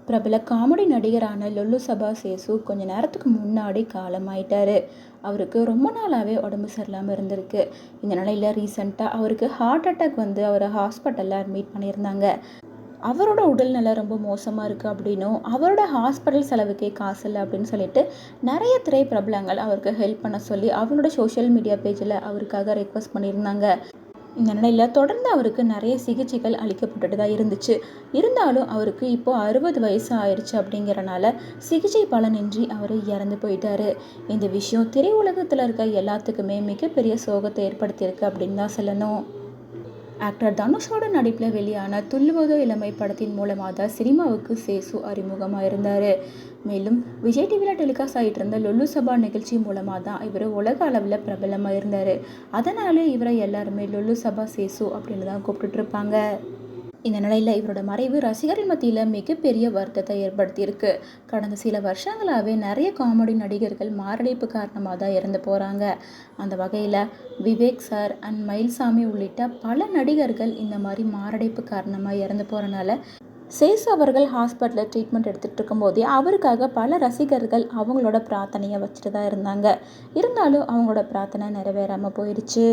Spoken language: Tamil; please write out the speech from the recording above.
பிரபல காமெடி நடிகரான லொல்லு சபா சேசு கொஞ்ச நேரத்துக்கு முன்னாடி காலமாயிட்டாரு. அவருக்கு ரொம்ப நாளாகவே உடம்பு சரியில்லாமல் இருந்திருக்கு. இந்த நிலையில் ரீசெண்டாக அவருக்கு ஹார்ட் அட்டாக் வந்து அவரை ஹாஸ்பிட்டலில் அட்மிட் பண்ணியிருந்தாங்க. அவரோட உடல்நிலை ரொம்ப மோசமாக இருக்குது அப்படின்னும், அவரோட ஹாஸ்பிட்டல் செலவுக்கே காசு இல்லை அப்படின்னு சொல்லிட்டு நிறைய திரைப்பிரபலங்கள் அவருக்கு ஹெல்ப் பண்ண சொல்லி அவங்களோட சோஷியல் மீடியா பேஜில் அவருக்காக ரெக்வஸ்ட் பண்ணியிருந்தாங்க. இந்த நிலையில் தொடர்ந்து அவருக்கு நிறைய சிகிச்சைகள் அளிக்கப்பட்டுட்டு தான் இருந்துச்சு. இருந்தாலும் அவருக்கு இப்போது 60 வயசு ஆயிடுச்சு. அப்படிங்கிறனால சிகிச்சை பலனின்றி அவர் இறந்து போயிட்டாரு. இந்த விஷயம் திரையுலகத்தில் இருக்க எல்லாத்துக்குமே மிகப்பெரிய சோகத்தை ஏற்படுத்தியிருக்கு அப்படின்னு தான் சொல்லணும். ஆக்டர் தனுஷோட நடிப்பில் வெளியான துள்ளுவதோ இளமை படத்தின் மூலமாக தான் சினிமாவுக்கு சேசு அறிமுகமாக இருந்தார். மேலும் விஜய் டிவியில் டெலிகாஸ்ட் ஆகிட்டு இருந்த லொல்லு சபா நிகழ்ச்சி மூலமாக தான் இவர் உலக அளவில் பிரபலமாக இருந்தார். அதனால இவரை எல்லாருமே லொல்லு சபா சேசு அப்படின்னு தான் கூப்பிட்டுட்டு இருப்பாங்க. இந்த நிலையில் இவரோட மறைவு ரசிகர்கள் மத்தியில் மிகப்பெரிய வருத்தத்தை ஏற்படுத்தியிருக்கு. கடந்த சில வருஷங்களாகவே நிறைய காமெடி நடிகர்கள் மாரடைப்பு காரணமாக தான் இறந்து போகிறாங்க. அந்த வகையில் விவேக் சார் அண்ட் மயில்சாமி உள்ளிட்ட பல நடிகர்கள் இந்த மாதிரி மாரடைப்பு காரணமாக இறந்து போகிறனால சேசு அவர்கள் ஹாஸ்பிட்டலில் ட்ரீட்மெண்ட் எடுத்துகிட்டு இருக்கும்போதே அவருக்காக பல ரசிகர்கள் அவங்களோட பிரார்த்தனையை வச்சுட்டு தான் இருந்தாங்க. இருந்தாலும் அவங்களோட பிரார்த்தனை நிறைவேறாமல் போயிடுச்சு.